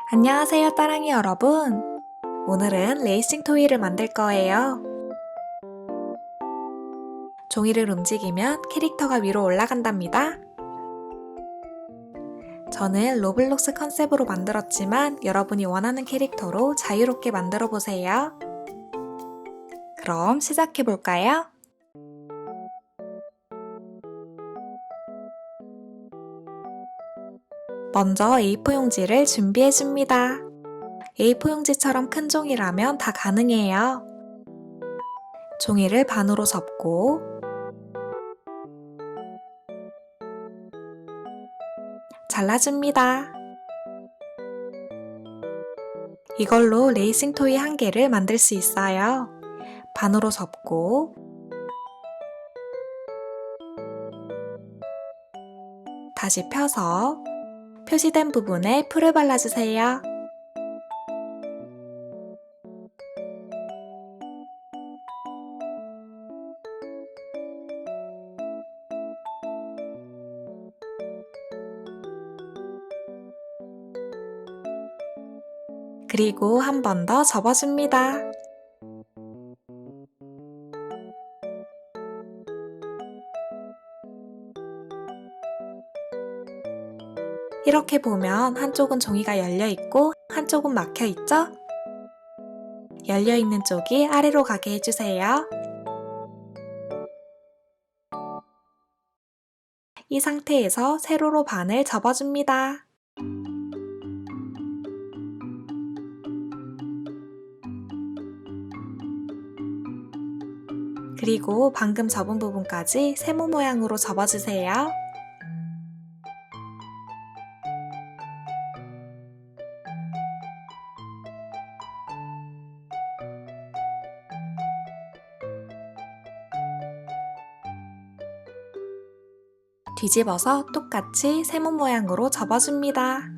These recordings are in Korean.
안녕하세요, 따랑이 여러분. 오늘은 레이싱 토이를 만들 거예요. 종이를 움직이면 캐릭터가 위로 올라간답니다. 저는 로블록스 컨셉으로 만들었지만 여러분이 원하는 캐릭터로 자유롭게 만들어 보세요. 그럼 시작해 볼까요? 먼저 A4 용지를 준비해 줍니다. A4 용지처럼 큰 종이라면 다 가능해요. 종이를 반으로 접고 잘라줍니다. 이걸로 레이싱 토이 한 개를 만들 수 있어요. 반으로 접고 다시 펴서 표시된 부분에 풀을 발라주세요. 그리고 한 번 더 접어줍니다. 이렇게 보면 한쪽은 종이가 열려있고 한쪽은 막혀있죠? 열려있는 쪽이 아래로 가게 해주세요. 이 상태에서 세로로 반을 접어줍니다. 그리고 방금 접은 부분까지 세모 모양으로 접어주세요. 뒤집어서 똑같이 세모 모양으로 접어줍니다.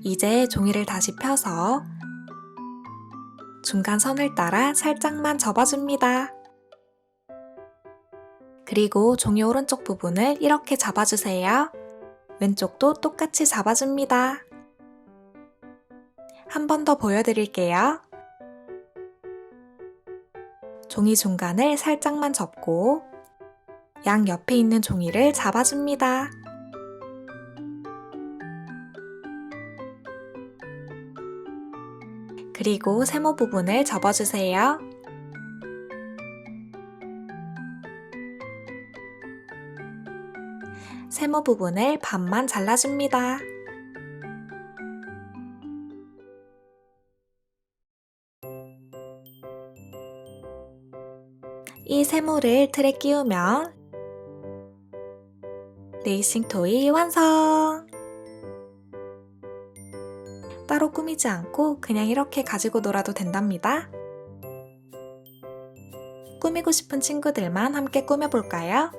이제 종이를 다시 펴서 중간 선을 따라 살짝만 접어줍니다. 그리고 종이 오른쪽 부분을 이렇게 잡아주세요. 왼쪽도 똑같이 잡아줍니다. 한 번 더 보여드릴게요. 종이 중간을 살짝만 접고 양 옆에 있는 종이를 잡아줍니다. 그리고 세모 부분을 접어주세요. 세모 부분을 반만 잘라줍니다. 이 세모를 틀에 끼우면 레이싱 토이 완성! 따로 꾸미지 않고 그냥 이렇게 가지고 놀아도 된답니다. 꾸미고 싶은 친구들만 함께 꾸며볼까요?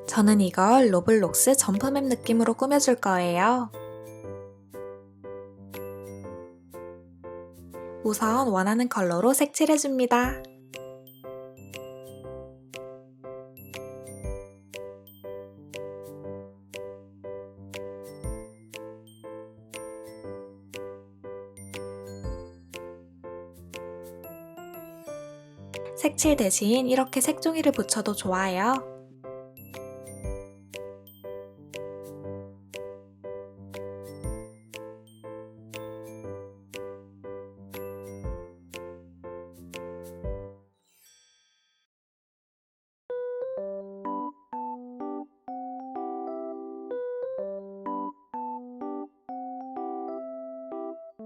저는 이걸 로블록스 점프맵 느낌으로 꾸며줄 거예요. 우선 원하는 컬러로 색칠해줍니다. 색칠 대신 이렇게 색종이를 붙여도 좋아요.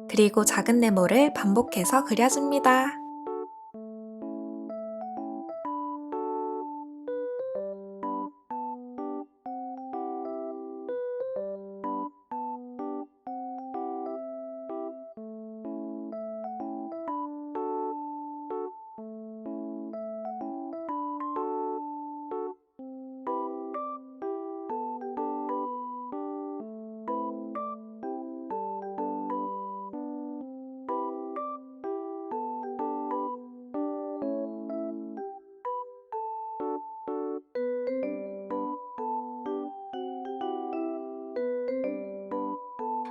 그리고 작은 네모를 반복해서 그려줍니다.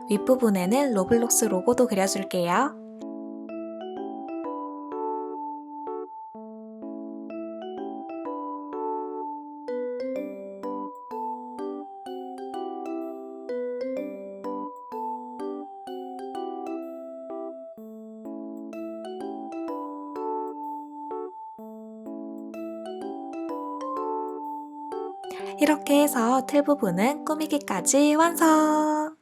윗부분에는 로블록스 로고도 그려줄게요. 이렇게 해서 틀 부분은 꾸미기까지 완성!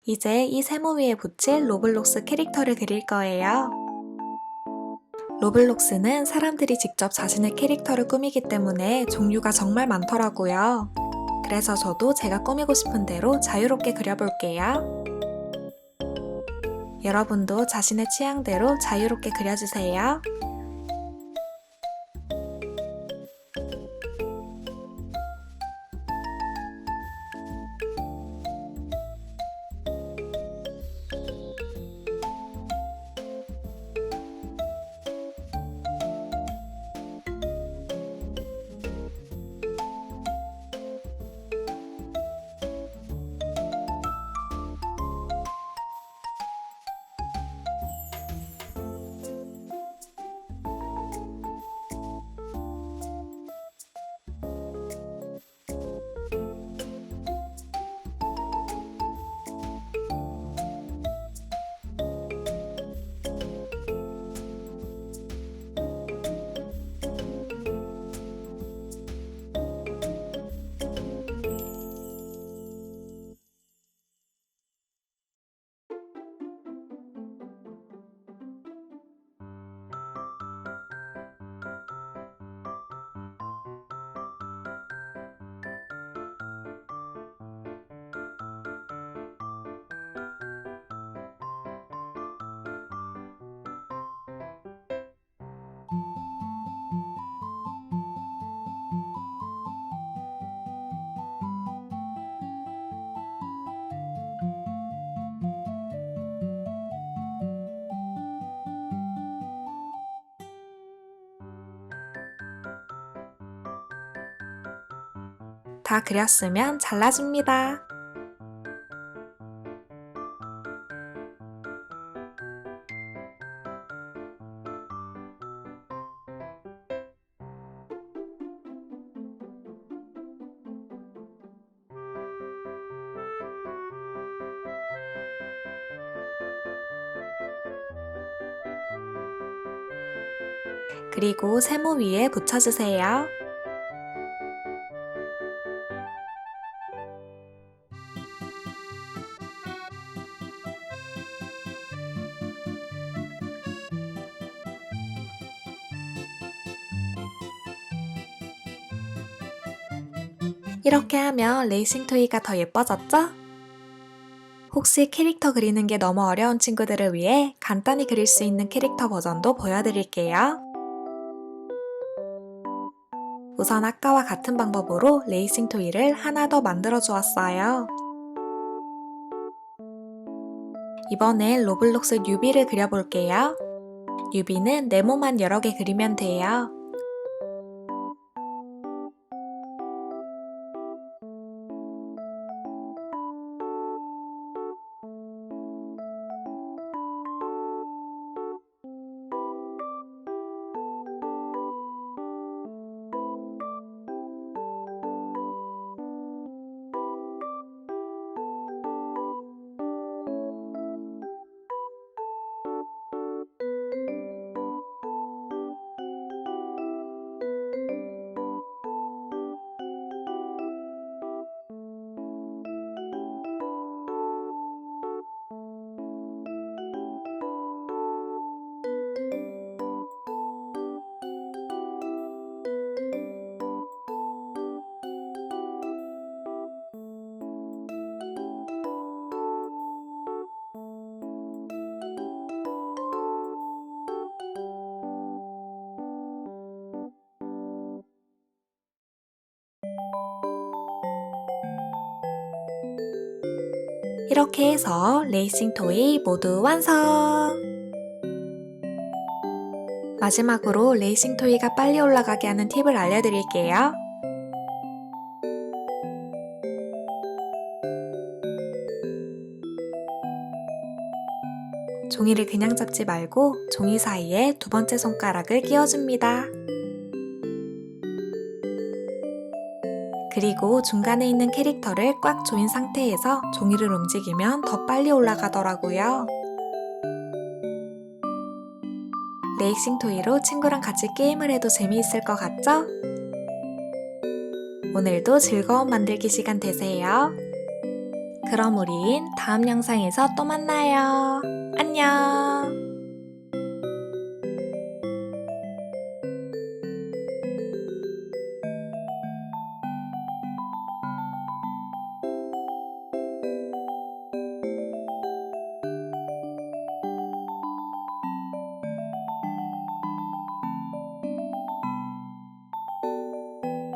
이제 이 세모 위에 붙일 로블록스 캐릭터를 그릴 거예요. 로블록스는 사람들이 직접 자신의 캐릭터를 꾸미기 때문에 종류가 정말 많더라고요. 그래서 저도 제가 꾸미고 싶은 대로 자유롭게 그려볼게요. 여러분도 자신의 취향대로 자유롭게 그려주세요. 다 그렸으면 잘라줍니다. 그리고 세모 위에 붙여주세요. 이렇게 하면 레이싱 토이가 더 예뻐졌죠? 혹시 캐릭터 그리는 게 너무 어려운 친구들을 위해 간단히 그릴 수 있는 캐릭터 버전도 보여드릴게요. 우선 아까와 같은 방법으로 레이싱 토이를 하나 더 만들어 주었어요. 이번엔 로블록스 뉴비를 그려볼게요. 뉴비는 네모만 여러 개 그리면 돼요. 이렇게 해서 레이싱 토이 모두 완성! 마지막으로 레이싱 토이가 빨리 올라가게 하는 팁을 알려드릴게요. 종이를 그냥 잡지 말고 종이 사이에 두 번째 손가락을 끼워줍니다. 그리고 중간에 있는 캐릭터를 꽉 조인 상태에서 종이를 움직이면 더 빨리 올라가더라고요. 레이싱 토이로 친구랑 같이 게임을 해도 재미있을 것 같죠? 오늘도 즐거운 만들기 시간 되세요. 그럼 우린 다음 영상에서 또 만나요. 안녕!